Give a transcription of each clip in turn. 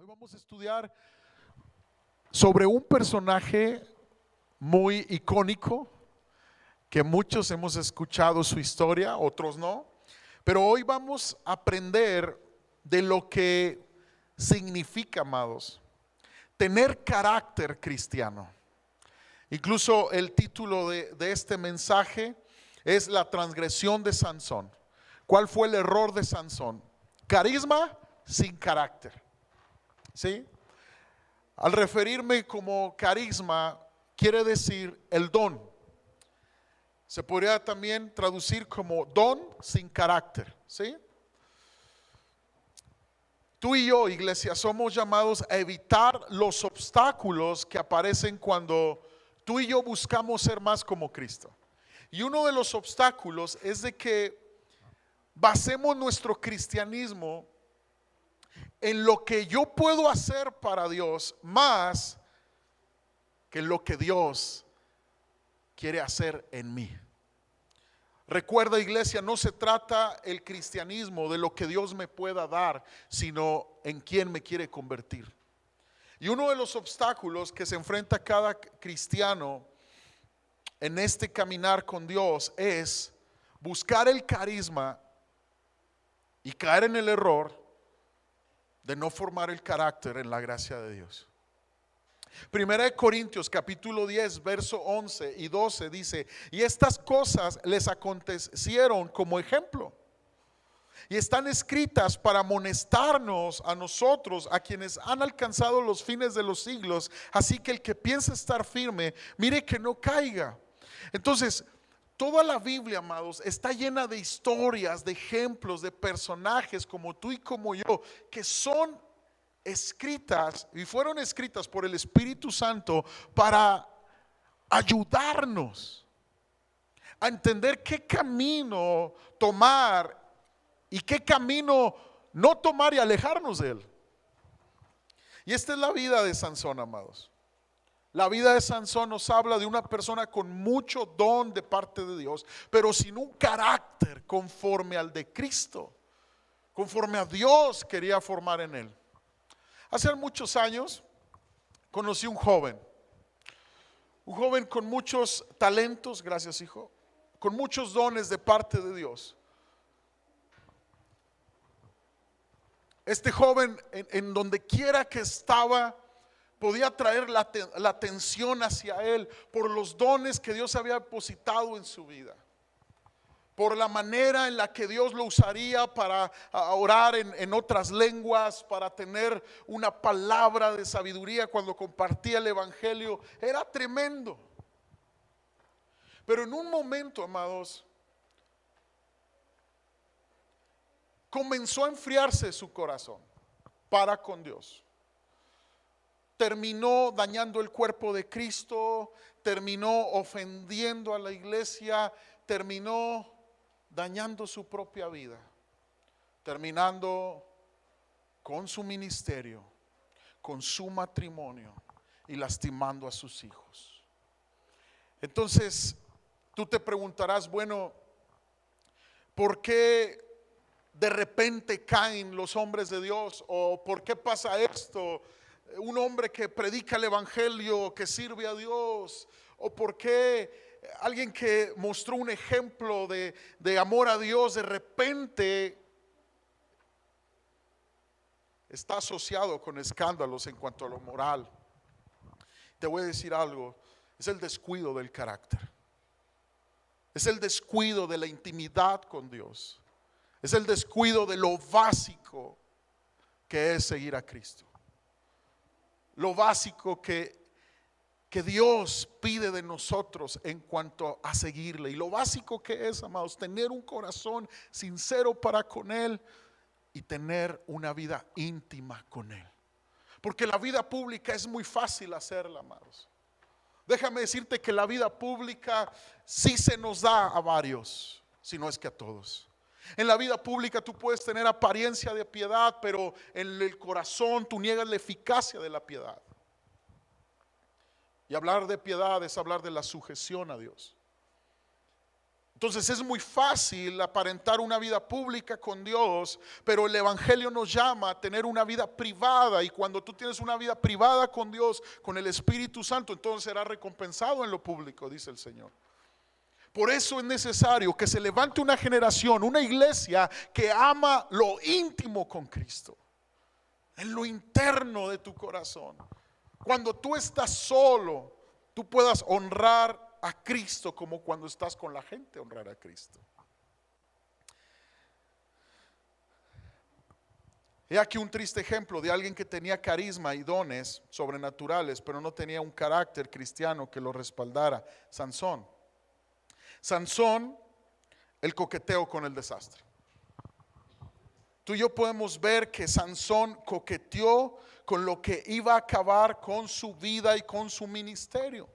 vamos a estudiar sobre un personaje muy icónico que muchos hemos escuchado su historia, otros no, pero hoy vamos a aprender de lo que significa, amados, tener carácter cristiano. Incluso el título de este mensaje es la transgresión de Sansón. ¿Cuál fue el error de Sansón? Carisma sin carácter. ¿Sí? Al referirme como carisma, quiere decir el don. Se podría también traducir como don sin carácter. ¿Sí? Tú y yo, iglesia, somos llamados a evitar los obstáculos que aparecen cuando tú y yo buscamos ser más como Cristo. Y uno de los obstáculos es de que basemos nuestro cristianismo en lo que yo puedo hacer para Dios más que lo que Dios quiere hacer en mí. Recuerda, iglesia, no se trata el cristianismo de lo que Dios me pueda dar, sino en quién me quiere convertir. Y uno de los obstáculos que se enfrenta cada cristiano en este caminar con Dios es buscar el carisma y caer en el error de no formar el carácter en la gracia de Dios. Primera de Corintios capítulo 10 verso 11 y 12 dice: y estas cosas les acontecieron como ejemplo y están escritas para amonestarnos a nosotros, a quienes han alcanzado los fines de los siglos. Así que el que piensa estar firme, mire que no caiga. Entonces, toda la Biblia, amados, está llena de historias, de ejemplos, de personajes como tú y como yo, que son escritas y fueron escritas por el Espíritu Santo para ayudarnos a entender qué camino tomar y qué camino no tomar y alejarnos de él. Y esta es la vida de Sansón, amados. La vida de Sansón nos habla de una persona con mucho don de parte de Dios, pero sin un carácter conforme al de Cristo, conforme a Dios quería formar en él. Hace muchos años conocí un joven con muchos talentos, gracias hijo, con muchos dones de parte de Dios. Este joven en donde quiera que estaba podía traer la atención hacia él por los dones que Dios había depositado en su vida, por la manera en la que Dios lo usaría para orar en otras lenguas, para tener una palabra de sabiduría cuando compartía el evangelio. Era tremendo. Pero en un momento, amados, comenzó a enfriarse su corazón para con Dios. Terminó dañando el cuerpo de Cristo, terminó ofendiendo a la iglesia, terminó dañando su propia vida, terminando con su ministerio, con su matrimonio y lastimando a sus hijos. Entonces, tú te preguntarás, bueno, ¿por qué de repente caen los hombres de Dios? ¿O por qué pasa esto? Un hombre que predica el evangelio, que sirve a Dios, o por qué alguien que mostró un ejemplo de amor a Dios de repente está asociado con escándalos en cuanto a lo moral. Te voy a decir algo: es el descuido del carácter, es el descuido de la intimidad con Dios, es el descuido de lo básico que es seguir a Cristo. Lo básico que Dios pide de nosotros en cuanto a seguirle. Y lo básico que es, amados, tener un corazón sincero para con Él y tener una vida íntima con Él. Porque la vida pública es muy fácil hacerla, amados. Déjame decirte que la vida pública sí se nos da a varios, si no es que a todos. En la vida pública tú puedes tener apariencia de piedad, pero en el corazón tú niegas la eficacia de la piedad. Y hablar de piedad es hablar de la sujeción a Dios. Entonces es muy fácil aparentar una vida pública con Dios, pero el Evangelio nos llama a tener una vida privada, y cuando tú tienes una vida privada con Dios, con el Espíritu Santo, entonces serás recompensado en lo público, dice el Señor. Por eso es necesario que se levante una generación, una iglesia que ama lo íntimo con Cristo, en lo interno de tu corazón. Cuando tú estás solo, tú puedas honrar a Cristo como cuando estás con la gente, honrar a Cristo. He aquí un triste ejemplo de alguien que tenía carisma y dones sobrenaturales, pero no tenía un carácter cristiano que lo respaldara. Sansón. Sansón, el coqueteo con el desastre. Tú y yo podemos ver que Sansón coqueteó con lo que iba a acabar con su vida y con su ministerio.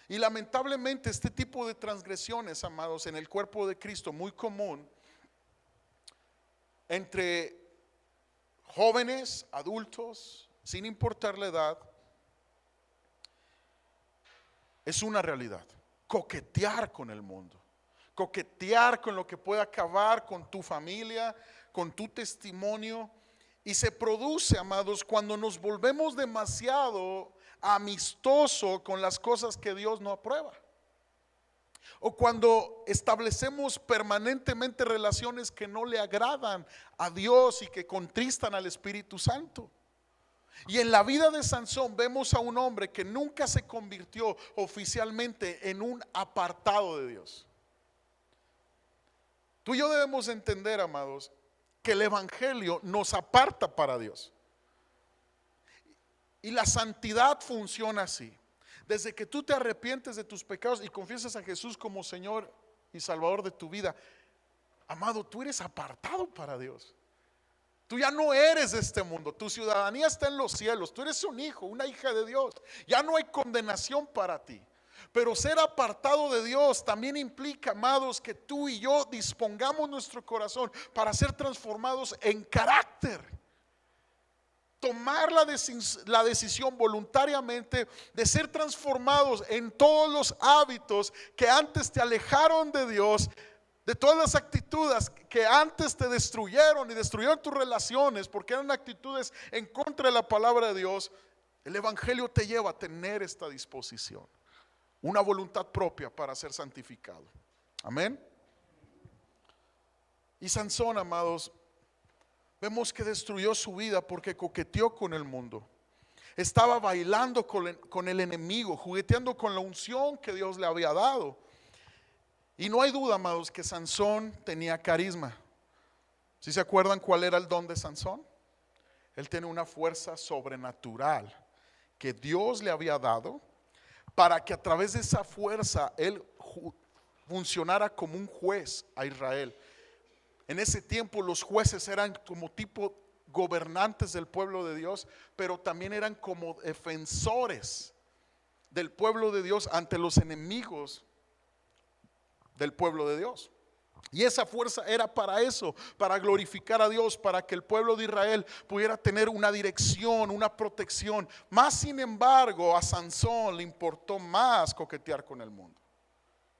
Y lamentablemente este tipo de transgresiones, amados, en el cuerpo de Cristo, muy común entre jóvenes, adultos, sin importar la edad, es una realidad. Coquetear con el mundo, coquetear con lo que puede acabar con tu familia, con tu testimonio. Y se produce, amados, cuando nos volvemos demasiado amistoso con las cosas que Dios no aprueba, o cuando establecemos permanentemente relaciones que no le agradan a Dios y que contristan al Espíritu Santo. Y en la vida de Sansón vemos a un hombre que nunca se convirtió oficialmente en un apartado de Dios. Tú y yo debemos entender, amados, que el Evangelio nos aparta para Dios. Y la santidad funciona así. Desde que tú te arrepientes de tus pecados y confiesas a Jesús como Señor y Salvador de tu vida, amado, tú eres apartado para Dios. Tú ya no eres de este mundo, tu ciudadanía está en los cielos, tú eres un hijo, una hija de Dios. Ya no hay condenación para ti. Pero ser apartado de Dios también implica, amados, que tú y yo dispongamos nuestro corazón para ser transformados en carácter. Tomar la decisión voluntariamente de ser transformados en todos los hábitos que antes te alejaron de Dios, de todas las actitudes que antes te destruyeron y destruyeron tus relaciones porque eran actitudes en contra de la palabra de Dios. El Evangelio te lleva a tener esta disposición, una voluntad propia para ser santificado. Amén. Y Sansón, amados, vemos que destruyó su vida porque coqueteó con el mundo. Estaba bailando con el enemigo, jugueteando con la unción que Dios le había dado. Y no hay duda, amados, que Sansón tenía carisma. ¿Sí se acuerdan cuál era el don de Sansón? Él tiene una fuerza sobrenatural que Dios le había dado para que a través de esa fuerza él funcionara como un juez a Israel. En ese tiempo los jueces eran como tipo gobernantes del pueblo de Dios, pero también eran como defensores del pueblo de Dios ante los enemigos del pueblo de Dios. Y esa fuerza era para eso, para glorificar a Dios, para que el pueblo de Israel pudiera tener una dirección, una protección. Más sin embargo, a Sansón le importó más coquetear con el mundo.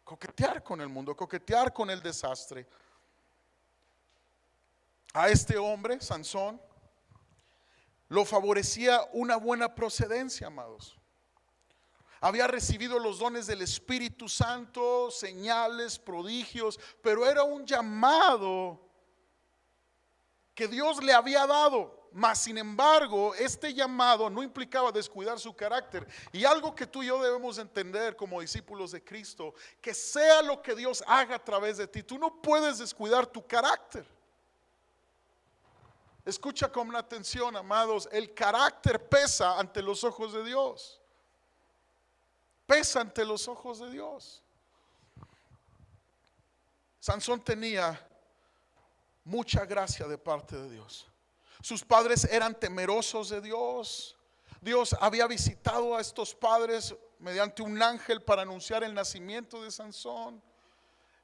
Coquetear con el mundo, coquetear con el desastre. A este hombre, Sansón, lo favorecía una buena procedencia, amados. Había recibido los dones del Espíritu Santo, señales, prodigios, pero era un llamado que Dios le había dado. Mas sin embargo, este llamado no implicaba descuidar su carácter. Y algo que tú y yo debemos entender como discípulos de Cristo, que sea lo que Dios haga a través de ti, tú no puedes descuidar tu carácter. Escucha con atención, amados, el carácter pesa ante los ojos de Dios. Pesa ante los ojos de Dios. Sansón tenía mucha gracia de parte de Dios. Sus padres eran temerosos de Dios. Dios había visitado a estos padres mediante un ángel para anunciar el nacimiento de Sansón.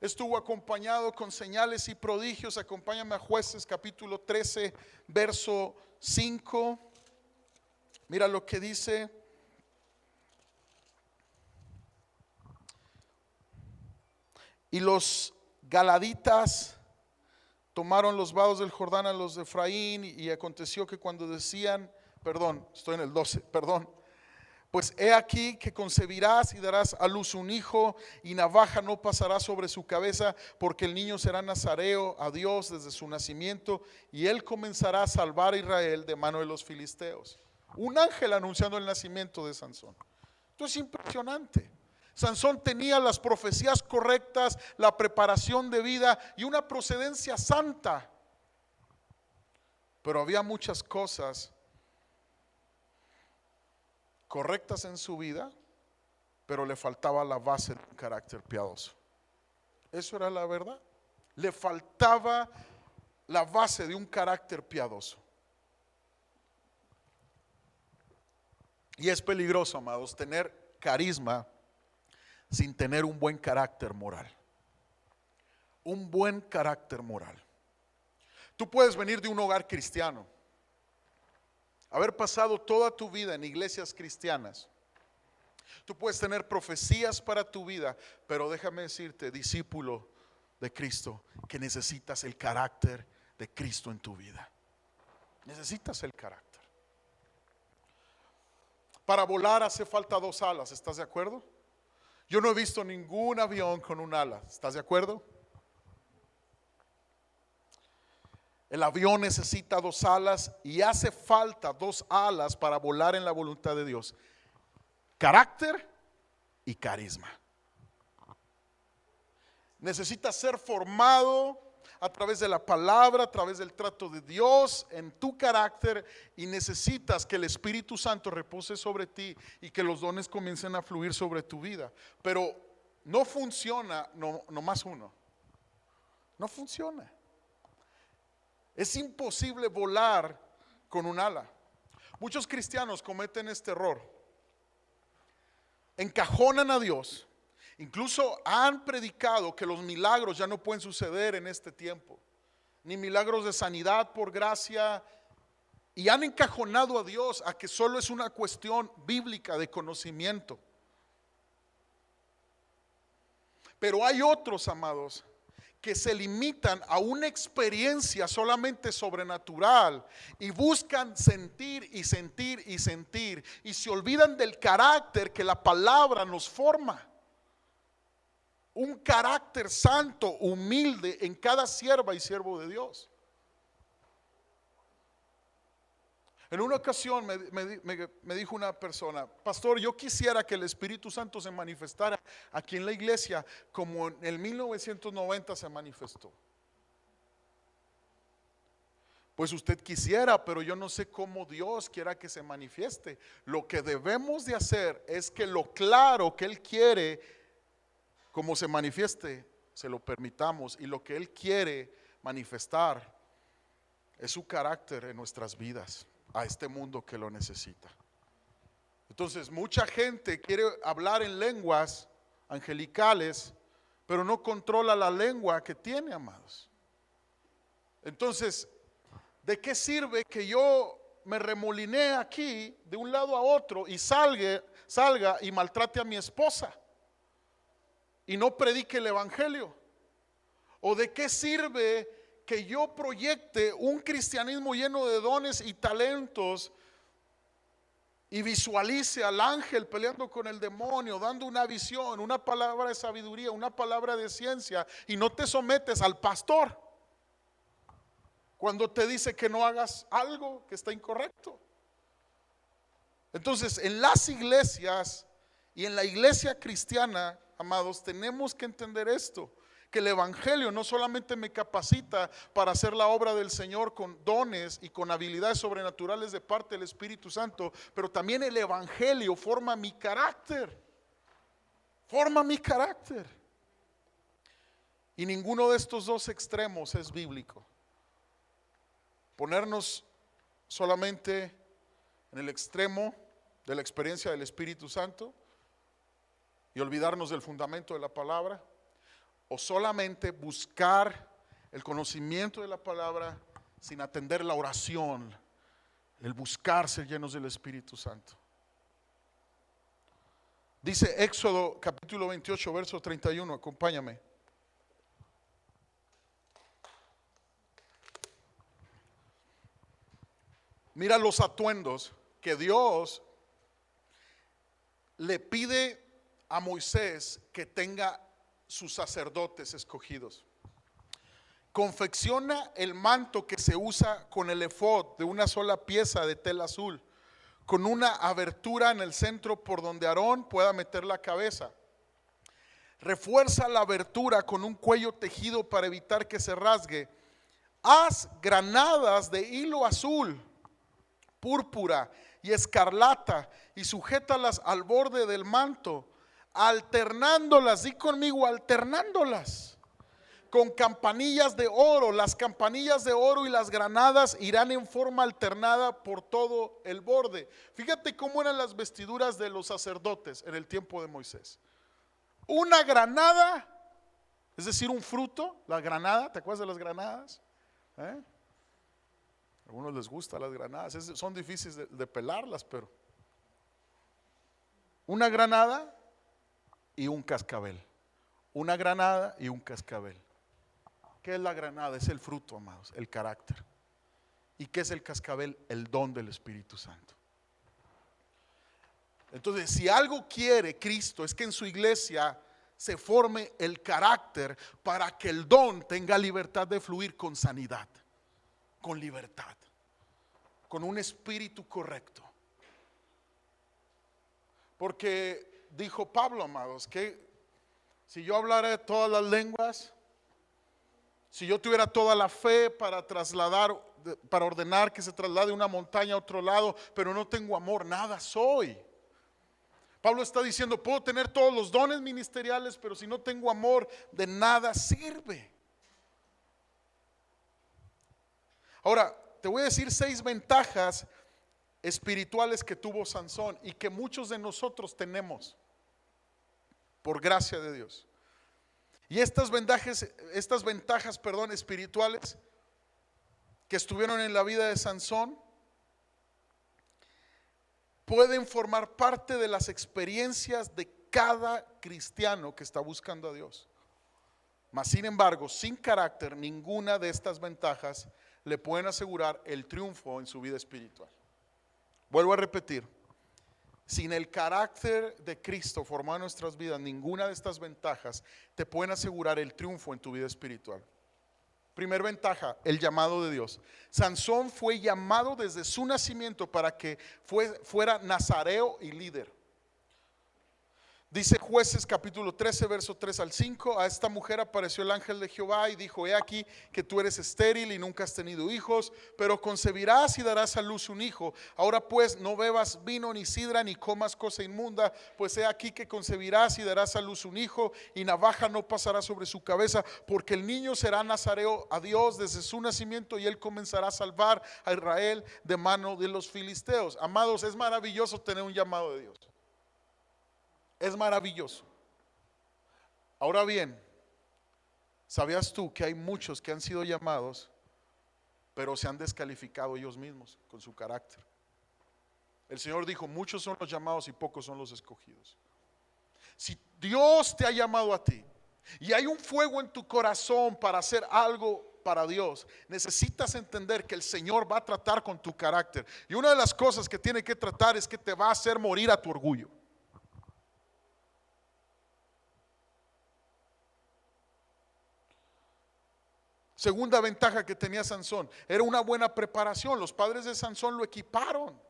Estuvo acompañado con señales y prodigios. Acompáñame a Jueces capítulo 13, verso 5. Mira lo que dice. Y los galaditas tomaron los vados del Jordán a los de Efraín, y aconteció que cuando decían, perdón, estoy en el 12, perdón. Pues he aquí que concebirás y darás a luz un hijo, y navaja no pasará sobre su cabeza, porque el niño será nazareo a Dios desde su nacimiento, y él comenzará a salvar a Israel de mano de los filisteos. Un ángel anunciando el nacimiento de Sansón. Esto es impresionante. Sansón tenía las profecías correctas, la preparación de vida y una procedencia santa. Pero había muchas cosas correctas en su vida, pero le faltaba la base de un carácter piadoso. Eso era la verdad. Le faltaba la base de un carácter piadoso. Y es peligroso, amados, tener carisma sin tener un buen carácter moral. Un buen carácter moral. Tú puedes venir de un hogar cristiano, haber pasado toda tu vida en iglesias cristianas. Tú puedes tener profecías para tu vida, pero déjame decirte, discípulo de Cristo, que necesitas el carácter de Cristo en tu vida. Necesitas el carácter. Para volar hace falta 2 alas, ¿estás de acuerdo? Yo no he visto ningún avión con un ala, ¿estás de acuerdo? El avión necesita 2 alas y hace falta 2 alas para volar en la voluntad de Dios. Carácter y carisma. Necesitas ser formado a través de la palabra, a través del trato de Dios en tu carácter, y necesitas que el Espíritu Santo repose sobre ti y que los dones comiencen a fluir sobre tu vida. Pero no funciona nomás uno. No funciona. Es imposible volar con un ala. Muchos cristianos cometen este error. Encajonan a Dios. Incluso han predicado que los milagros ya no pueden suceder en este tiempo, ni milagros de sanidad por gracia, y han encajonado a Dios a que solo es una cuestión bíblica de conocimiento. Pero hay otros, amados, que se limitan a una experiencia solamente sobrenatural y buscan sentir y sentir y sentir, y se olvidan del carácter que la palabra nos forma. Un carácter santo, humilde en cada sierva y siervo de Dios. En una ocasión me dijo una persona: pastor, yo quisiera que el Espíritu Santo se manifestara aquí en la iglesia como en el 1990 se manifestó. Pues usted quisiera, pero yo no sé cómo Dios quiera que se manifieste. Lo que debemos de hacer es que lo claro que Él quiere, como se manifieste, se lo permitamos, y lo que Él quiere manifestar es su carácter en nuestras vidas, a este mundo que lo necesita. Entonces, mucha gente quiere hablar en lenguas angelicales, pero no controla la lengua que tiene, amados. Entonces, ¿de qué sirve que yo me remolinee aquí de un lado a otro y salga y maltrate a mi esposa y no predique el evangelio? ¿O de qué sirve que yo proyecte un cristianismo lleno de dones y talentos y visualice al ángel peleando con el demonio, dando una visión, una palabra de sabiduría, una palabra de ciencia, y no te sometes al pastor cuando te dice que no hagas algo que está incorrecto? Entonces, en las iglesias y en la iglesia cristiana, amados, tenemos que entender esto, que el evangelio no solamente me capacita para hacer la obra del Señor con dones y con habilidades sobrenaturales de parte del Espíritu Santo, pero también el evangelio forma mi carácter. Forma mi carácter. Y ninguno de estos dos extremos es bíblico. Ponernos solamente en el extremo de la experiencia del Espíritu Santo y olvidarnos del fundamento de la palabra, o solamente buscar el conocimiento de la palabra sin atender la oración, el buscar ser llenos del Espíritu Santo. Dice Éxodo capítulo 28 verso 31, acompáñame. Mira los atuendos que Dios le pide a Moisés que tenga sus sacerdotes escogidos. Confecciona el manto que se usa con el efod de una sola pieza de tela azul, con una abertura en el centro por donde Aarón pueda meter la cabeza. Refuerza la abertura con un cuello tejido para evitar que se rasgue. Haz granadas de hilo azul, púrpura y escarlata y sujétalas al borde del manto, alternándolas, di conmigo, alternándolas con campanillas de oro. Las campanillas de oro y las granadas irán en forma alternada por todo el borde. Fíjate cómo eran las vestiduras de los sacerdotes en el tiempo de Moisés. Una granada, es decir, un fruto, la granada, ¿te acuerdas de las granadas? A algunos les gustan las granadas, son difíciles de pelarlas, pero una granada y un cascabel. Una granada y un cascabel. ¿Qué es la granada? Es el fruto, amados, el carácter. ¿Y qué es el cascabel? El don del Espíritu Santo. Entonces, si algo quiere Cristo es que en su iglesia se forme el carácter para que el don tenga libertad de fluir con sanidad, con libertad, con un espíritu correcto. Porque dijo Pablo, amados, que si yo hablara todas las lenguas, si yo tuviera toda la fe para trasladar, para ordenar que se traslade una montaña a otro lado, pero no tengo amor, nada soy. Pablo está diciendo, puedo tener todos los dones ministeriales, pero si no tengo amor, de nada sirve. Ahora, te voy a decir 6 ventajas espirituales que tuvo Sansón y que muchos de nosotros tenemos por gracia de Dios. Y estas ventajas, espirituales que estuvieron en la vida de Sansón pueden formar parte de las experiencias de cada cristiano que está buscando a Dios. Mas sin embargo, sin carácter, ninguna de estas ventajas le pueden asegurar el triunfo en su vida espiritual. Vuelvo a repetir, sin el carácter de Cristo formado en nuestras vidas, ninguna de estas ventajas te pueden asegurar el triunfo en tu vida espiritual. Primer ventaja, el llamado de Dios. Sansón fue llamado desde su nacimiento para que fuera nazareo y líder. Dice Jueces capítulo 13 verso 3 al 5, a esta mujer apareció el ángel de Jehová y dijo, he aquí que tú eres estéril y nunca has tenido hijos, pero concebirás y darás a luz un hijo. Ahora pues no bebas vino ni sidra ni comas cosa inmunda, pues he aquí que concebirás y darás a luz un hijo y navaja no pasará sobre su cabeza, porque el niño será nazareo a Dios desde su nacimiento y él comenzará a salvar a Israel de mano de los filisteos. Amados, es maravilloso tener un llamado de Dios. Es maravilloso. Ahora bien, ¿sabías tú que hay muchos que han sido llamados, pero se han descalificado ellos mismos con su carácter? El Señor dijo, muchos son los llamados y pocos son los escogidos. Si Dios te ha llamado a ti y hay un fuego en tu corazón para hacer algo para Dios, necesitas entender que el Señor va a tratar con tu carácter. Y una de las cosas que tiene que tratar es que te va a hacer morir a tu orgullo. Segunda ventaja que tenía Sansón, era una buena preparación. Los padres de Sansón lo equiparon,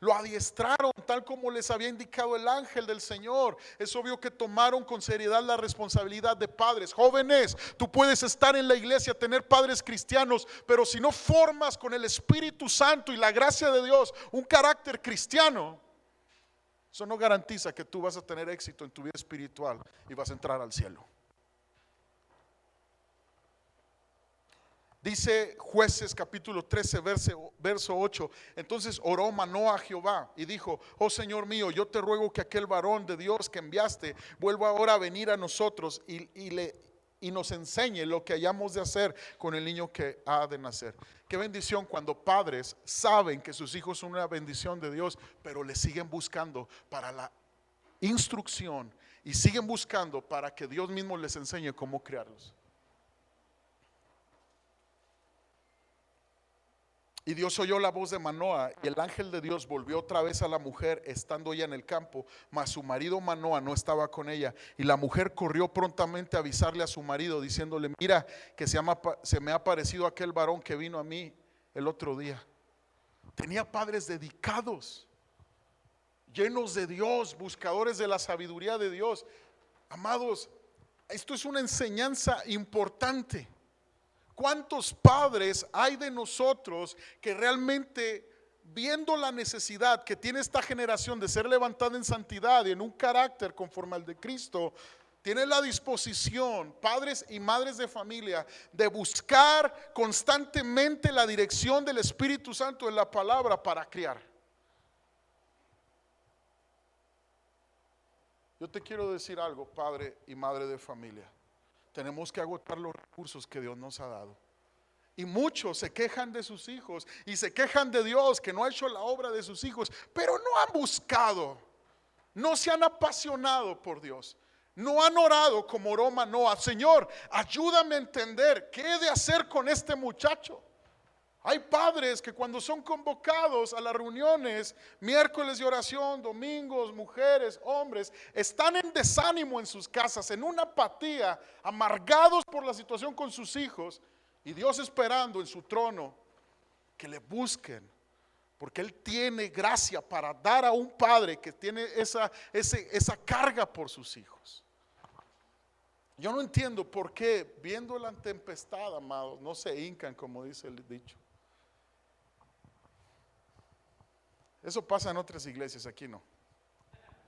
lo adiestraron tal como les había indicado el ángel del Señor. Es obvio que tomaron con seriedad la responsabilidad de padres. Jóvenes, tú puedes estar en la iglesia, tener padres cristianos, pero si no formas con el Espíritu Santo y la gracia de Dios un carácter cristiano, eso no garantiza que tú vas a tener éxito en tu vida espiritual y vas a entrar al cielo. Dice Jueces capítulo 13 verso 8, entonces oró Manoah a Jehová y dijo, oh Señor mío, yo te ruego que aquel varón de Dios que enviaste vuelva ahora a venir a nosotros y nos enseñe lo que hayamos de hacer con el niño que ha de nacer. Qué bendición cuando padres saben que sus hijos son una bendición de Dios, pero le siguen buscando para la instrucción y siguen buscando para que Dios mismo les enseñe cómo criarlos. Y Dios oyó la voz de Manoa, y el ángel de Dios volvió otra vez a la mujer, estando ella en el campo, mas su marido Manoa no estaba con ella. Y la mujer corrió prontamente a avisarle a su marido, diciéndole: mira, que se me ha aparecido aquel varón que vino a mí el otro día. Tenía padres dedicados, llenos de Dios, buscadores de la sabiduría de Dios. Amados, esto es una enseñanza importante. ¿Cuántos padres hay de nosotros que realmente, viendo la necesidad que tiene esta generación de ser levantada en santidad y en un carácter conforme al de Cristo, tiene la disposición, padres y madres de familia, de buscar constantemente la dirección del Espíritu Santo en la palabra para criar? Yo te quiero decir algo, padre y madre de familia. Tenemos que agotar los recursos que Dios nos ha dado. Y muchos se quejan de sus hijos y se quejan de Dios que no ha hecho la obra de sus hijos, pero no han buscado, no se han apasionado por Dios, no han orado como oró Manoa: Señor, ayúdame a entender qué he de hacer con este muchacho. Hay padres que cuando son convocados a las reuniones, miércoles de oración, domingos, mujeres, hombres, están en desánimo en sus casas, en una apatía, amargados por la situación con sus hijos, y Dios esperando en su trono que le busquen, porque Él tiene gracia para dar a un padre que tiene esa carga por sus hijos. Yo no entiendo por qué, viendo la tempestad, amados, no se hincan, como dice el dicho. Eso pasa en otras iglesias, aquí no.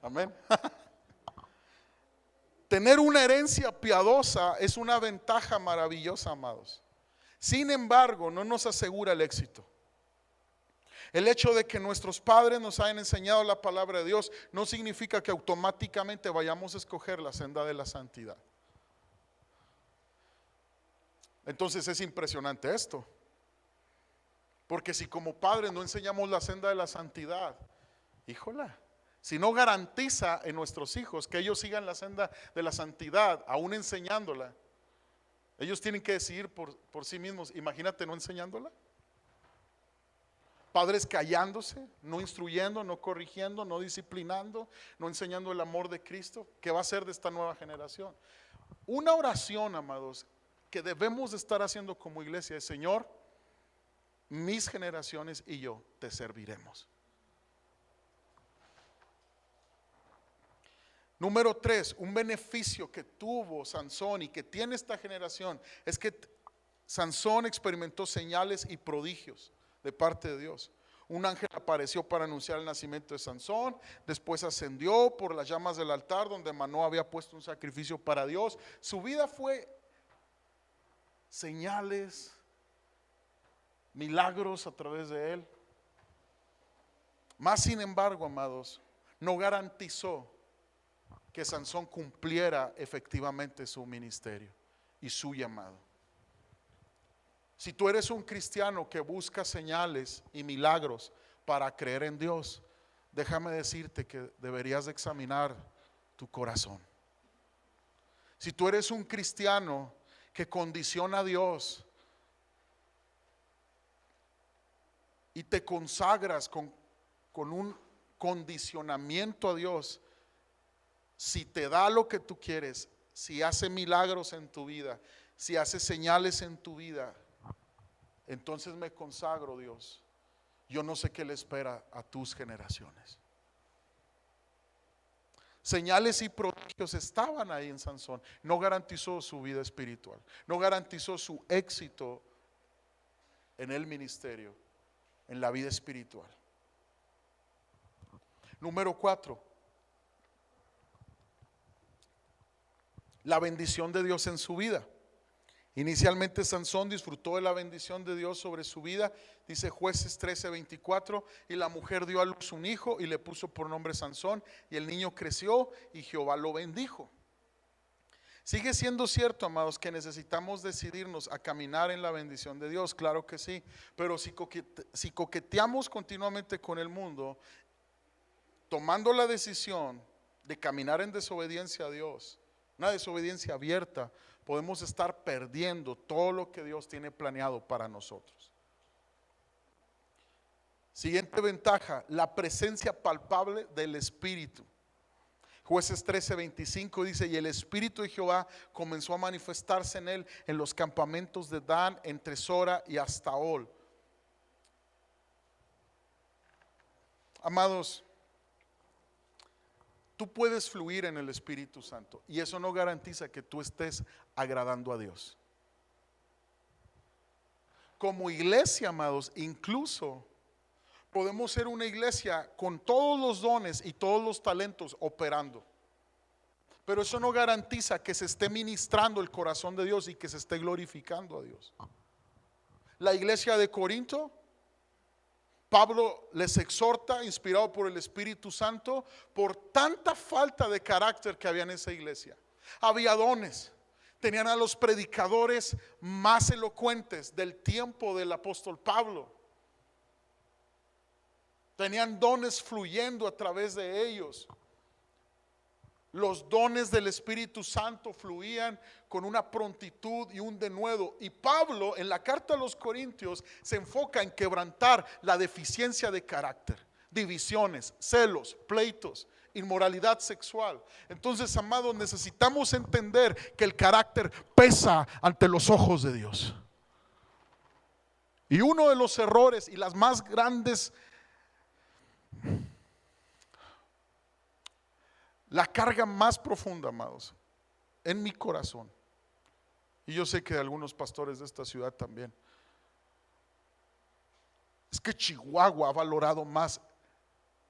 Amén. Tener una herencia piadosa es una ventaja maravillosa, amados. Sin embargo, no nos asegura el éxito. El hecho de que nuestros padres nos hayan enseñado la palabra de Dios no significa que automáticamente vayamos a escoger la senda de la santidad. Entonces es impresionante esto. Porque si como padres no enseñamos la senda de la santidad, híjola, si no garantiza en nuestros hijos que ellos sigan la senda de la santidad, aún enseñándola, ellos tienen que decidir por sí mismos. Imagínate no enseñándola. Padres callándose, no instruyendo, no corrigiendo, no disciplinando, no enseñando el amor de Cristo. ¿Qué va a ser de esta nueva generación? Una oración, amados, que debemos de estar haciendo como iglesia es: Señor, mis generaciones y yo te serviremos. Número 3, un beneficio que tuvo Sansón y que tiene esta generación es que Sansón experimentó señales y prodigios de parte de Dios. Un ángel apareció para anunciar el nacimiento de Sansón. Después ascendió por las llamas del altar donde Manoa había puesto un sacrificio para Dios. Su vida fue señales, milagros a través de él. Mas sin embargo, amados, no garantizó que Sansón cumpliera efectivamente su ministerio y su llamado. Si tú eres un cristiano que busca señales y milagros para creer en Dios, déjame decirte que deberías de examinar tu corazón. Si tú eres un cristiano que condiciona a Dios y te consagras con un condicionamiento a Dios, si te da lo que tú quieres, si hace milagros en tu vida, si hace señales en tu vida, entonces me consagro, Dios. Yo no sé qué le espera a tus generaciones. Señales y prodigios estaban ahí en Sansón. No garantizó su vida espiritual, no garantizó su éxito en el ministerio, en la vida espiritual. Número 4, la bendición de Dios en su vida. Inicialmente Sansón disfrutó de la bendición de Dios sobre su vida. Dice Jueces 13:24: y la mujer dio a luz un hijo y le puso por nombre Sansón, y el niño creció y Jehová lo bendijo. Sigue siendo cierto, amados, que necesitamos decidirnos a caminar en la bendición de Dios, claro que sí, pero si coqueteamos continuamente con el mundo, tomando la decisión de caminar en desobediencia a Dios, una desobediencia abierta, podemos estar perdiendo todo lo que Dios tiene planeado para nosotros. Siguiente ventaja, la presencia palpable del Espíritu. Jueces 13:25 dice: y el Espíritu de Jehová comenzó a manifestarse en él en los campamentos de Dan, entre Sora y Astaol. Amados, tú puedes fluir en el Espíritu Santo y eso no garantiza que tú estés agradando a Dios. Como iglesia, amados, incluso podemos ser una iglesia con todos los dones y todos los talentos operando, pero eso no garantiza que se esté ministrando el corazón de Dios y que se esté glorificando a Dios. La iglesia de Corinto, Pablo les exhorta, inspirado por el Espíritu Santo, por tanta falta de carácter que había en esa iglesia. Había dones, tenían a los predicadores más elocuentes del tiempo del apóstol Pablo. Tenían dones fluyendo a través de ellos. Los dones del Espíritu Santo fluían con una prontitud y un denuedo. Y Pablo en la carta a los Corintios se enfoca en quebrantar la deficiencia de carácter, divisiones, celos, pleitos, inmoralidad sexual. Entonces, amados, necesitamos entender que el carácter pesa ante los ojos de Dios. Y uno de los errores y las más grandes, la carga más profunda, amados, en mi corazón, y yo sé que de algunos pastores de esta ciudad también, es que Chihuahua ha valorado más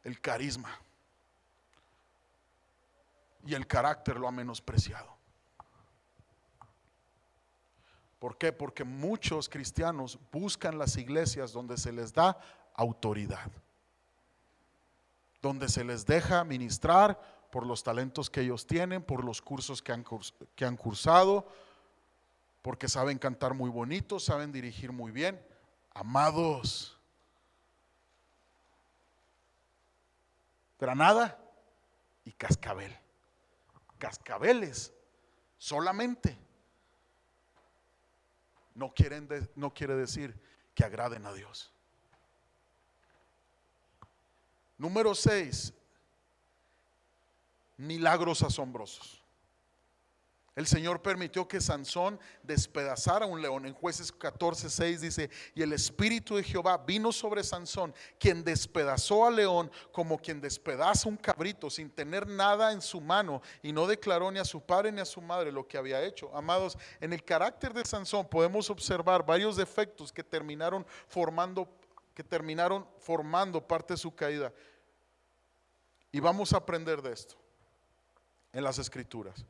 el carisma y el carácter lo ha menospreciado. ¿Por qué? Porque muchos cristianos buscan las iglesias donde se les da autoridad, donde se les deja ministrar por los talentos que ellos tienen, por los cursos que han cursado, porque saben cantar muy bonito, saben dirigir muy bien. Amados, Granada y Cascabel. Cascabeles solamente no quiere decir que agraden a Dios. Número 6, milagros asombrosos. El Señor permitió que Sansón despedazara un león. En Jueces 14:6 dice: y el Espíritu de Jehová vino sobre Sansón, quien despedazó al león como quien despedaza un cabrito, sin tener nada en su mano, y no declaró ni a su padre ni a su madre lo que había hecho. Amados, en el carácter de Sansón podemos observar varios defectos que terminaron formando parte de su caída. Y vamos a aprender de esto en las Escrituras.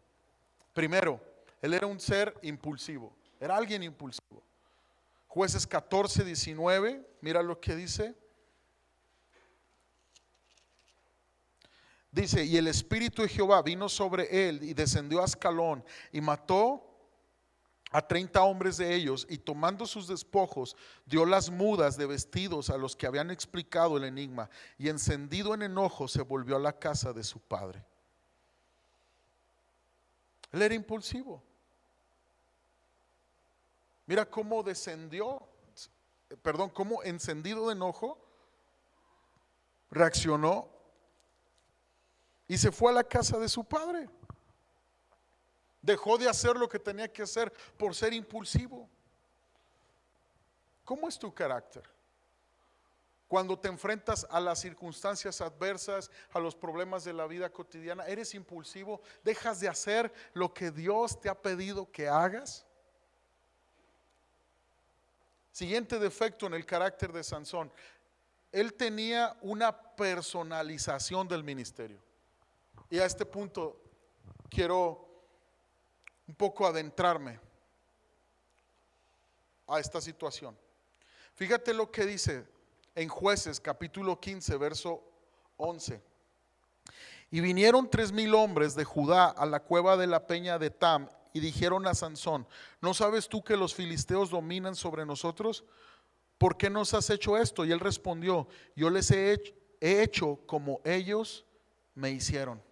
Primero, él era un ser impulsivo, era alguien impulsivo. Jueces 14:19, mira lo que dice. Dice: y el Espíritu de Jehová vino sobre él y descendió a Ascalón y mató a 30 hombres de ellos, y tomando sus despojos dio las mudas de vestidos a los que habían explicado el enigma, y encendido en enojo se volvió a la casa de su padre. Él era impulsivo. Mira cómo cómo encendido de enojo reaccionó y se fue a la casa de su padre. Dejó de hacer lo que tenía que hacer por ser impulsivo. ¿Cómo es tu carácter? Cuando te enfrentas a las circunstancias adversas, a los problemas de la vida cotidiana, ¿eres impulsivo? ¿Dejas de hacer lo que Dios te ha pedido que hagas? Siguiente defecto en el carácter de Sansón: él tenía una personalización del ministerio. Y a este punto quiero un poco adentrarme a esta situación. Fíjate lo que dice en Jueces capítulo 15 verso 11. Y vinieron 3,000 hombres de Judá a la cueva de la peña de Tam, y dijeron a Sansón: ¿no sabes tú que los filisteos dominan sobre nosotros? ¿Por qué nos has hecho esto? Y él respondió: yo les he hecho como ellos me hicieron.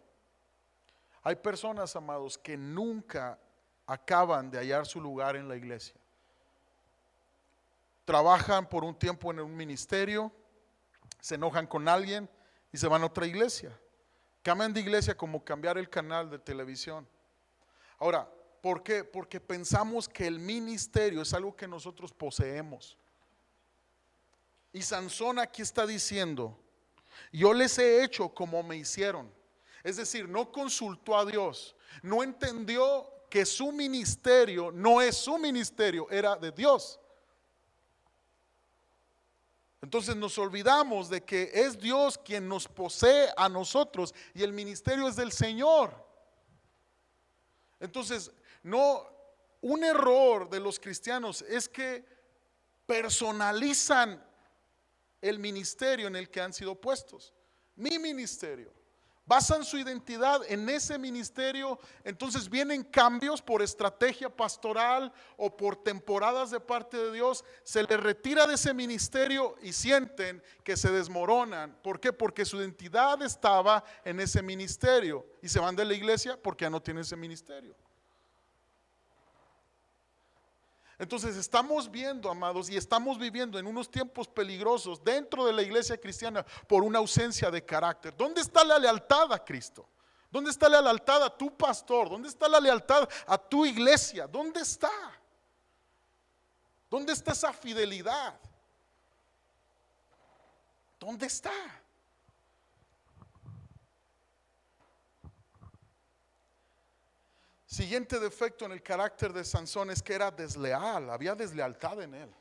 Hay personas, amados, que nunca acaban de hallar su lugar en la iglesia. Trabajan por un tiempo en un ministerio, se enojan con alguien y se van a otra iglesia. Cambian de iglesia como cambiar el canal de televisión. Ahora, ¿por qué? Porque pensamos que el ministerio es algo que nosotros poseemos. Y Sansón aquí está diciendo: yo les he hecho como me hicieron. Es decir, no consultó a Dios, no entendió que su ministerio no es su ministerio, era de Dios. Entonces nos olvidamos de que es Dios quien nos posee a nosotros y el ministerio es del Señor. Entonces, no, un error de los cristianos es que personalizan el ministerio en el que han sido puestos. Mi ministerio. Basan su identidad en ese ministerio. Entonces vienen cambios por estrategia pastoral o por temporadas de parte de Dios. Se les retira de ese ministerio y sienten que se desmoronan. ¿Por qué? Porque su identidad estaba en ese ministerio. Y se van de la iglesia porque ya no tienen ese ministerio. Entonces estamos viendo, amados, y estamos viviendo en unos tiempos peligrosos dentro de la iglesia cristiana por una ausencia de carácter. ¿Dónde está la lealtad a Cristo? ¿Dónde está la lealtad a tu pastor? ¿Dónde está la lealtad a tu iglesia? ¿Dónde está? ¿Dónde está esa fidelidad? ¿Dónde está? Siguiente defecto en el carácter de Sansón es que era desleal, había deslealtad en él.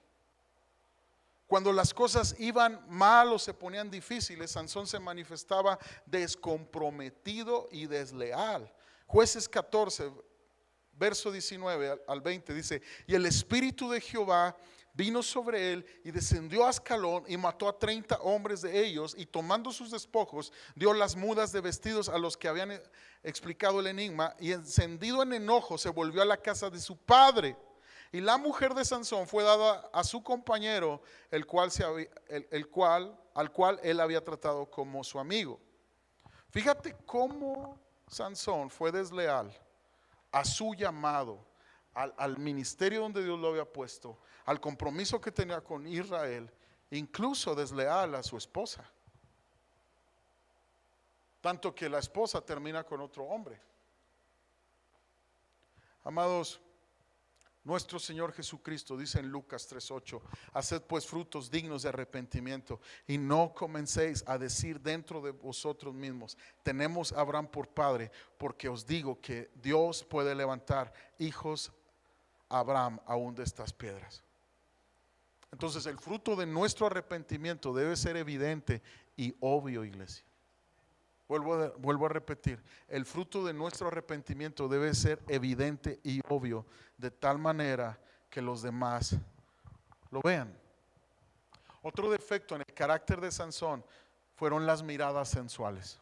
Cuando las cosas iban mal o se ponían difíciles, Sansón se manifestaba descomprometido y desleal. Jueces 14, verso 19 al 20 dice: y el espíritu de Jehová vino sobre él y descendió a Ascalón y mató a 30 hombres de ellos, y tomando sus despojos dio las mudas de vestidos a los que habían explicado el enigma, y encendido en enojo se volvió a la casa de su padre. Y la mujer de Sansón fue dada a su compañero, al cual él había tratado como su amigo. Fíjate cómo Sansón fue desleal a su llamado, al ministerio donde Dios lo había puesto, al compromiso que tenía con Israel, incluso desleal a su esposa. Tanto que la esposa termina con otro hombre. Amados, nuestro Señor Jesucristo dice en Lucas 3:8: haced pues frutos dignos de arrepentimiento, y no comencéis a decir dentro de vosotros mismos: tenemos a Abraham por padre, porque os digo que Dios puede levantar hijos a Abraham aún de estas piedras. Entonces el fruto de nuestro arrepentimiento debe ser evidente y obvio, iglesia. Vuelvo a repetir, el fruto de nuestro arrepentimiento debe ser evidente y obvio, de tal manera que los demás lo vean. Otro defecto en el carácter de Sansón fueron las miradas sensuales.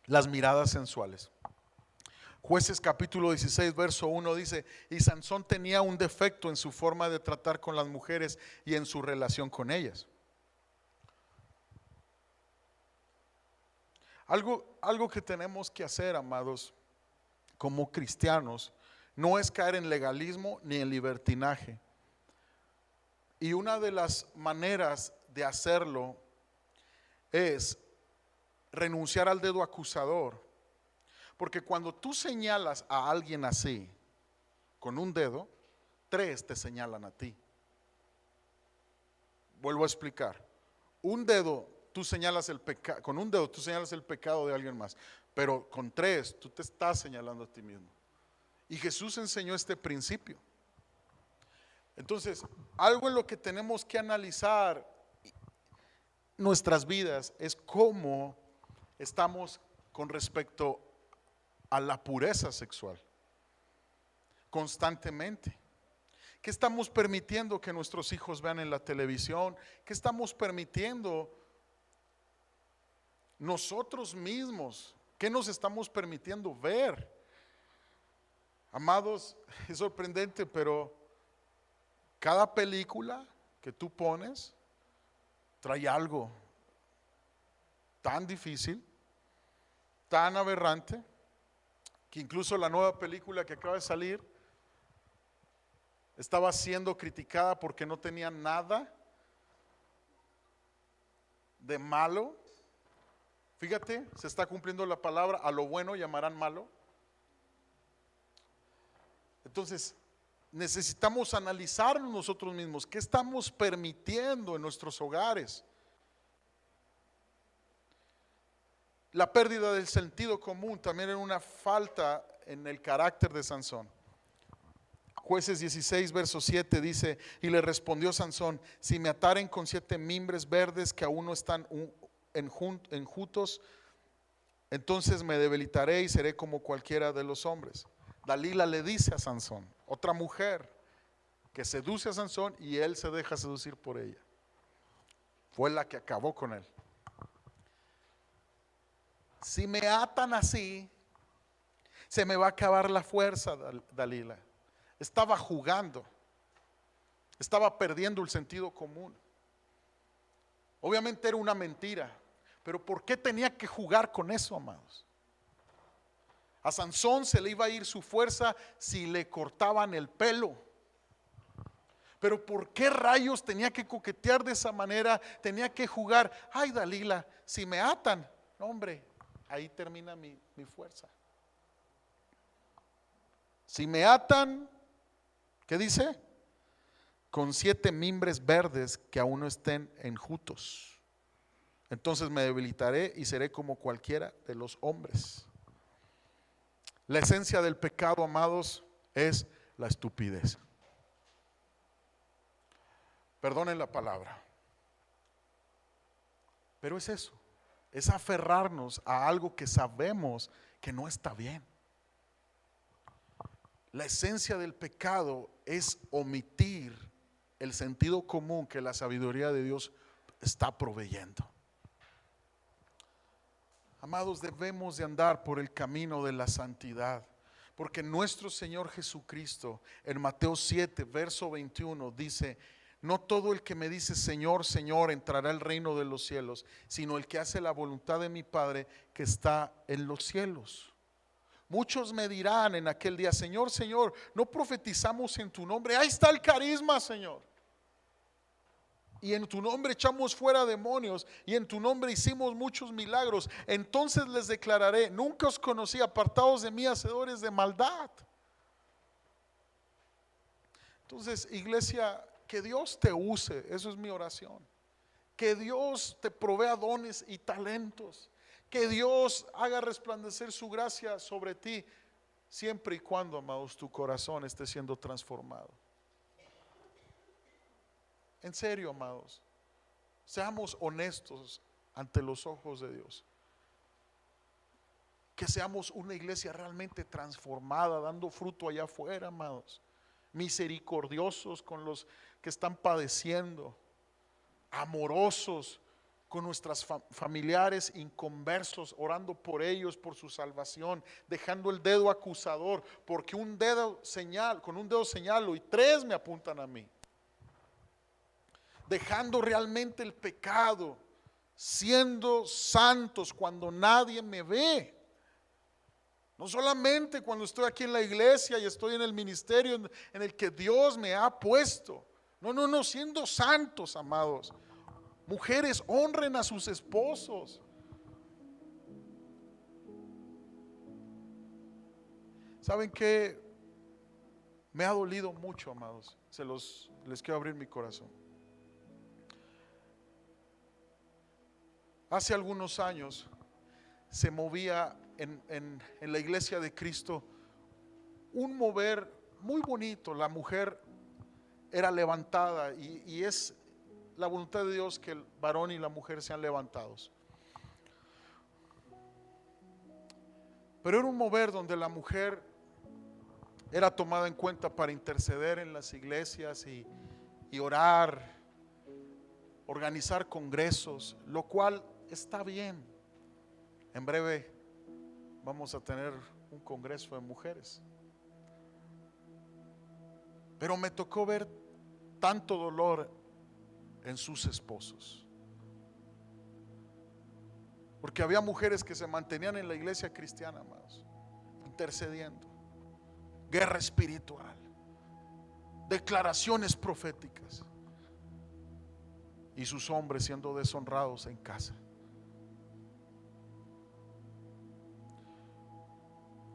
Las miradas sensuales. Jueces capítulo 16 verso 1 dice: y Sansón tenía un defecto en su forma de tratar con las mujeres y en su relación con ellas. Algo que tenemos que hacer, amados, como cristianos, no es caer en legalismo ni en libertinaje. Y una de las maneras de hacerlo es renunciar al dedo acusador. Porque cuando tú señalas a alguien así, con un dedo, 3 te señalan a ti. Vuelvo a explicar. Un dedo, tú señalas el pecado, con un dedo tú señalas el pecado de alguien más, pero con 3 tú te estás señalando a ti mismo. Y Jesús enseñó este principio. Entonces, algo en lo que tenemos que analizar nuestras vidas es cómo estamos con respecto a la pureza sexual constantemente. ¿Qué estamos permitiendo que nuestros hijos vean en la televisión? ¿Qué estamos permitiendo nosotros mismos? ¿Qué nos estamos permitiendo ver? Amados, es sorprendente, pero cada película que tú pones trae algo tan difícil, tan aberrante, que incluso la nueva película que acaba de salir estaba siendo criticada porque no tenía nada de malo. Fíjate, se está cumpliendo la palabra, a lo bueno llamarán malo. Entonces, necesitamos analizarnos nosotros mismos, qué estamos permitiendo en nuestros hogares. La pérdida del sentido común también era una falta en el carácter de Sansón. Jueces 16, verso 7 dice: y le respondió Sansón: si me ataren con 7 mimbres verdes que aún no están enjutos, entonces me debilitaré y seré como cualquiera de los hombres. Dalila le dice a Sansón, otra mujer que seduce a Sansón y él se deja seducir por ella. Fue la que acabó con él. Si me atan así, se me va a acabar la fuerza, Dalila. Estaba jugando, estaba perdiendo el sentido común. Obviamente era una mentira, pero ¿por qué tenía que jugar con eso, amados? A Sansón se le iba a ir su fuerza si le cortaban el pelo. Pero ¿por qué rayos tenía que coquetear de esa manera? Tenía que jugar. Ay, Dalila, si me atan, no, hombre, ahí termina mi fuerza. Si me atan, ¿qué dice? Con 7 mimbres verdes que aún no estén enjutos, entonces me debilitaré y seré como cualquiera de los hombres. La esencia del pecado, amados, es la estupidez. Perdonen la palabra, pero es eso, es aferrarnos a algo que sabemos que no está bien. La esencia del pecado es omitir el sentido común que la sabiduría de Dios está proveyendo. Amados, debemos de andar por el camino de la santidad, porque nuestro Señor Jesucristo en Mateo 7, verso 21 dice: no todo el que me dice Señor, Señor entrará al reino de los cielos, sino el que hace la voluntad de mi Padre que está en los cielos. Muchos me dirán en aquel día: Señor, Señor, no profetizamos en tu nombre. Ahí está el carisma, Señor. Y en tu nombre echamos fuera demonios, y en tu nombre hicimos muchos milagros. Entonces les declararé: nunca os conocí, apartados de mí, hacedores de maldad. Entonces, iglesia, que Dios te use, eso es mi oración. Que Dios te provea dones y talentos. Que Dios haga resplandecer su gracia sobre ti, siempre y cuando, amados, tu corazón esté siendo transformado. En serio, amados, seamos honestos ante los ojos de Dios. Que seamos una iglesia realmente transformada, dando fruto allá afuera, amados. Misericordiosos con los que están padeciendo, amorosos con nuestros familiares inconversos, orando por ellos, por su salvación, dejando el dedo acusador, porque con un dedo señalo y 3 me apuntan a mí. Dejando realmente el pecado, siendo santos cuando nadie me ve. No solamente cuando estoy aquí en la iglesia y estoy en el ministerio en el que Dios me ha puesto. No, siendo santos, amados. Mujeres, honren a sus esposos. ¿Saben qué? Me ha dolido mucho, amados. Les quiero abrir mi corazón. Hace algunos años se movía en la iglesia de Cristo un mover muy bonito. La mujer era levantada y es la voluntad de Dios que el varón y la mujer sean levantados. Pero era un mover donde la mujer era tomada en cuenta para interceder en las iglesias y orar, organizar congresos, lo cual está bien. En breve vamos a tener un congreso de mujeres. Pero me tocó ver tanto dolor en sus esposos, porque había mujeres que se mantenían en la iglesia cristiana, amados, intercediendo, guerra espiritual. declaraciones proféticas, y sus hombres siendo deshonrados en casa.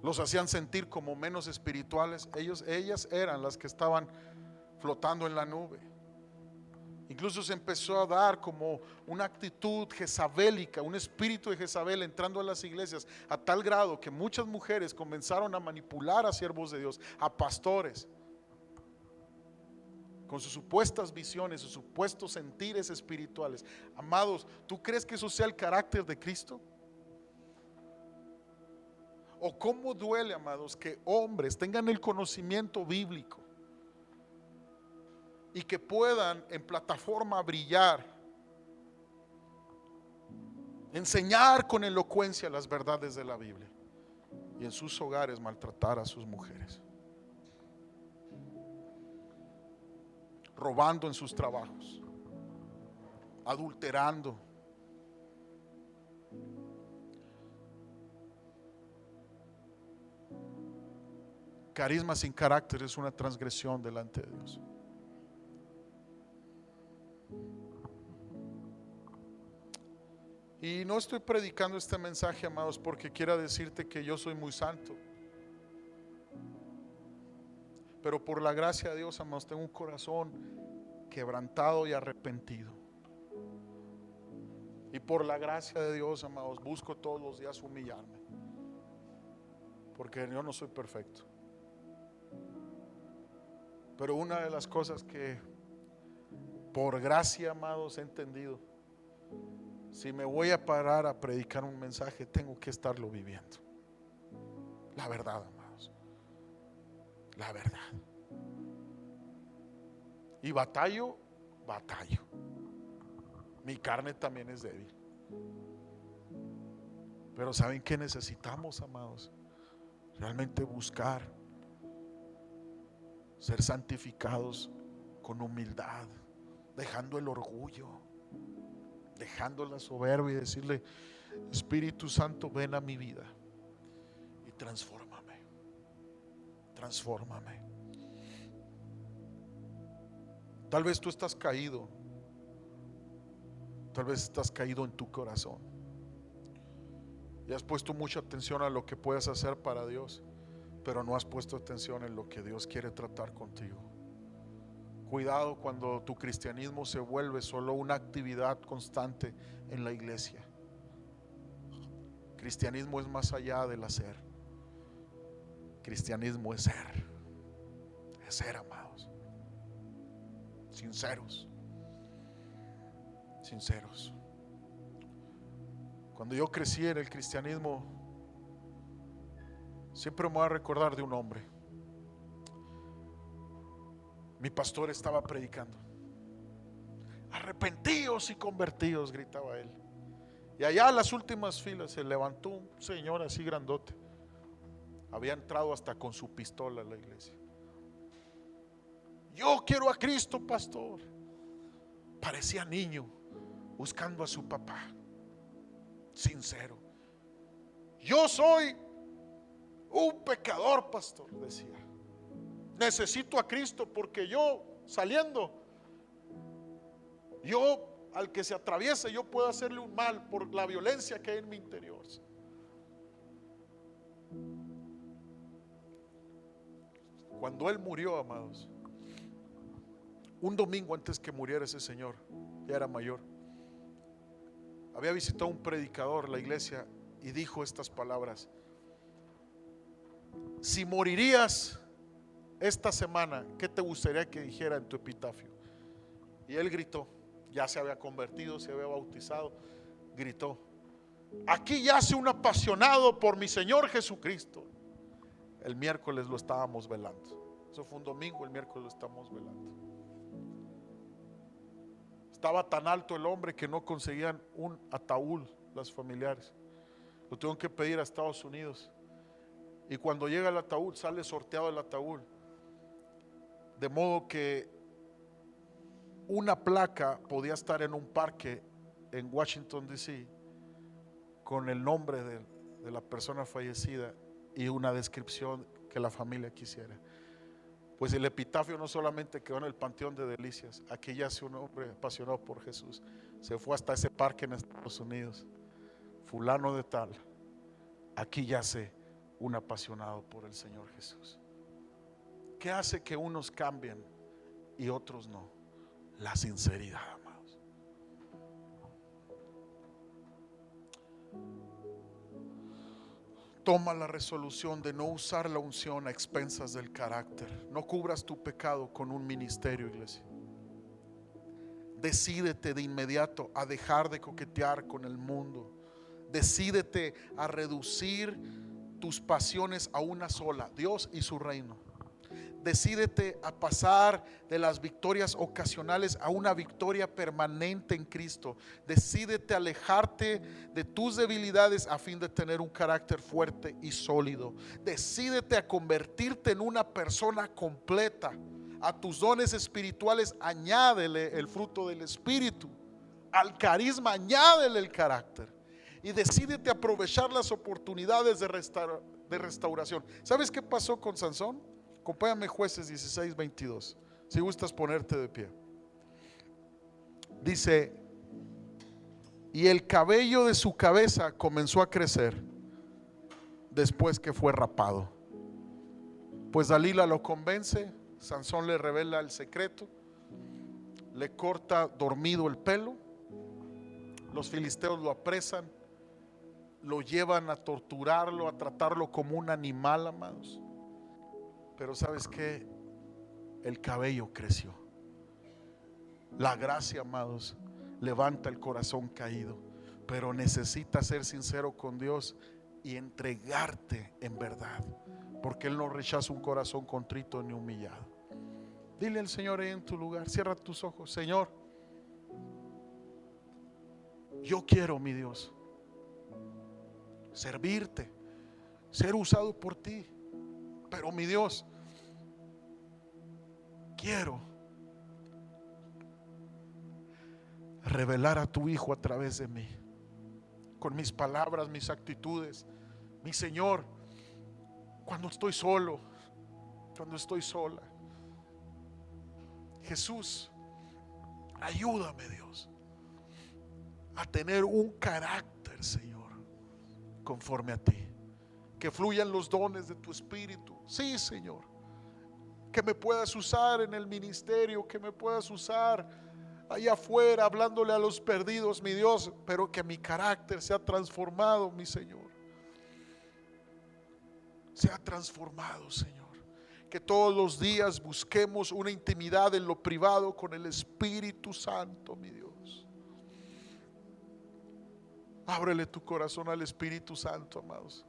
Los hacían sentir como menos espirituales. Ellas eran las que estaban flotando en la nube. Incluso se empezó a dar como una actitud jezabélica, un espíritu de Jezabel entrando a las iglesias, a tal grado que muchas mujeres comenzaron a manipular a siervos de Dios, a pastores, con sus supuestas visiones, sus supuestos sentires espirituales. Amados, ¿tú crees que eso sea el carácter de Cristo? ¿O cómo duele, amados, que hombres tengan el conocimiento bíblico y que puedan en plataforma brillar, enseñar con elocuencia las verdades de la Biblia, y en sus hogares maltratar a sus mujeres, robando en sus trabajos, adulterando? Carisma sin carácter es una transgresión delante de Dios. Y no estoy predicando este mensaje, amados, porque quiera decirte que yo soy muy santo, pero por la gracia de Dios, amados, tengo un corazón quebrantado y arrepentido. Y por la gracia de Dios, amados, busco todos los días humillarme, porque yo no soy perfecto. Pero una de las cosas que por gracia, amados, he entendido: si me voy a parar a predicar un mensaje, tengo que estarlo viviendo. La verdad, amados, la verdad. Y batallo. Mi carne también es débil. Pero ¿saben qué necesitamos, amados? Realmente buscar ser santificados con humildad, dejando el orgullo, dejando la soberbia, y decirle: Espíritu Santo, ven a mi vida y transfórmame. Tal vez tú estás caído, tal vez estás caído en tu corazón y has puesto mucha atención a lo que puedes hacer para Dios, pero no has puesto atención en lo que Dios quiere tratar contigo. Cuidado cuando tu cristianismo se vuelve solo una actividad constante en la iglesia. Cristianismo es más allá del hacer. Cristianismo es ser, amados, sinceros. Cuando yo crecí en el cristianismo, siempre me voy a recordar de un hombre. Mi pastor estaba predicando: arrepentíos y convertíos, gritaba él. Y allá en las últimas filas se levantó un señor así grandote. Había entrado hasta con su pistola a la iglesia. Yo quiero a Cristo, pastor. Parecía niño buscando a su papá. Sincero. Yo soy un pecador, pastor, decía. Necesito a Cristo porque yo saliendo, yo al que se atraviese, yo puedo hacerle un mal por la violencia que hay en mi interior. Cuando él murió, amados, un domingo antes que muriera ese señor, ya era mayor, había visitado un predicador la iglesia y dijo estas palabras: si morirías esta semana, ¿qué te gustaría que dijera en tu epitafio? Y él gritó, ya se había convertido, se había bautizado, gritó: aquí yace un apasionado por mi Señor Jesucristo. El miércoles lo estábamos velando. Eso fue un domingo, el miércoles lo estamos velando. Estaba tan alto el hombre que no conseguían un ataúd las familiares. Lo tuvieron que pedir a Estados Unidos. Y cuando llega el ataúd, sale sorteado el ataúd, de modo que una placa podía estar en un parque en Washington DC con el nombre de la persona fallecida y una descripción que la familia quisiera. Pues el epitafio no solamente quedó en el Panteón de Delicias, aquí yace un hombre apasionado por Jesús. Se fue hasta ese parque en Estados Unidos. Fulano de tal, aquí yace un apasionado por el Señor Jesús. ¿Qué hace que unos cambien y otros no? La sinceridad, amados. Toma la resolución de no usar la unción a expensas del carácter. No cubras tu pecado con un ministerio, iglesia. Decídete de inmediato a dejar de coquetear con el mundo. Decídete a reducir tus pasiones a una sola: Dios y su reino. Decídete a pasar de las victorias ocasionales a una victoria permanente en Cristo. Decídete a alejarte de tus debilidades a fin de tener un carácter fuerte y sólido. Decídete a convertirte en una persona completa. A tus dones espirituales añádele el fruto del Espíritu. Al carisma añádele el carácter. Y decídete a aprovechar las oportunidades de restauración. ¿Sabes qué pasó con Sansón? Acompáñame, Jueces 16:22. Si gustas ponerte de pie. Dice: y el cabello de su cabeza comenzó a crecer después que fue rapado. Pues Dalila lo convence. Sansón le revela el secreto. Le corta dormido el pelo. Los filisteos lo apresan. Lo llevan a torturarlo, a tratarlo como un animal, amados. Pero ¿sabes qué? El cabello creció. La gracia, amados, levanta el corazón caído. Pero necesitas ser sincero con Dios y entregarte en verdad, porque Él no rechaza un corazón contrito ni humillado. Dile al Señor ahí en tu lugar, cierra tus ojos: Señor, yo quiero, mi Dios, servirte, ser usado por ti. Pero mi Dios, quiero revelar a tu Hijo a través de mí, con mis palabras, mis actitudes. Mi Señor, cuando estoy solo, cuando estoy sola. Jesús, ayúdame, Dios, a tener un carácter, Señor, conforme a ti. Que fluyan los dones de tu Espíritu. Sí, Señor. Que me puedas usar en el ministerio, que me puedas usar allá afuera hablándole a los perdidos, mi Dios, pero que mi carácter sea transformado, mi Señor. Sea transformado, Señor. Que todos los días busquemos una intimidad en lo privado con el Espíritu Santo, mi Dios. Ábrele tu corazón al Espíritu Santo, amados.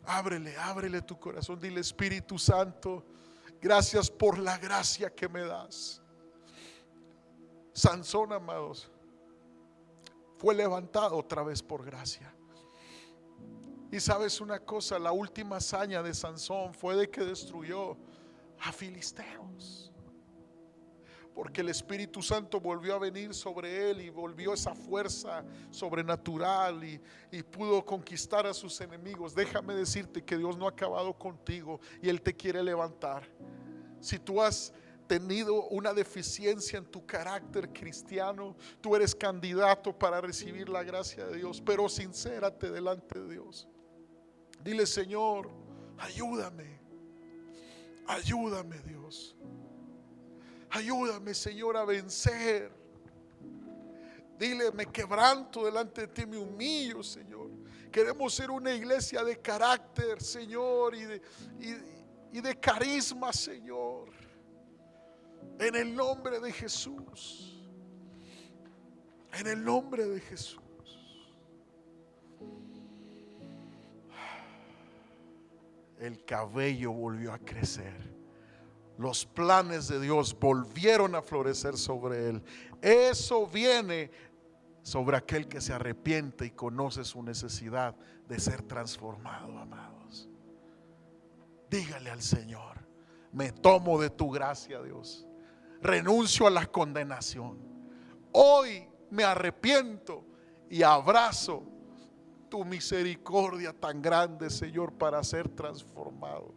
Ábrele tu corazón. Dile: Espíritu Santo, gracias por la gracia que me das. Sansón, amados, fue levantado otra vez por gracia. Y sabes una cosa, la última hazaña de Sansón fue de que destruyó a filisteos. Porque el Espíritu Santo volvió a venir sobre él y volvió esa fuerza sobrenatural y pudo conquistar a sus enemigos. Déjame decirte que Dios no ha acabado contigo y Él te quiere levantar. Si tú has tenido una deficiencia en tu carácter cristiano, tú eres candidato para recibir la gracia de Dios. Pero sincérate delante de Dios. Dile: Señor, ayúdame. Ayúdame, Dios. Ayúdame, Señor, a vencer. Dile: me quebranto delante de ti, me humillo, Señor. Queremos ser una iglesia de carácter, Señor, y de carisma, Señor. En el nombre de Jesús. En el nombre de Jesús. El cabello volvió a crecer. Los planes de Dios volvieron a florecer sobre él. Eso viene sobre aquel que se arrepiente y conoce su necesidad de ser transformado, amados. Dígale al Señor: me tomo de tu gracia, Dios. Renuncio a la condenación. Hoy me arrepiento y abrazo tu misericordia tan grande, Señor, para ser transformado.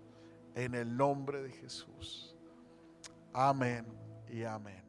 En el nombre de Jesús. Amén y amén.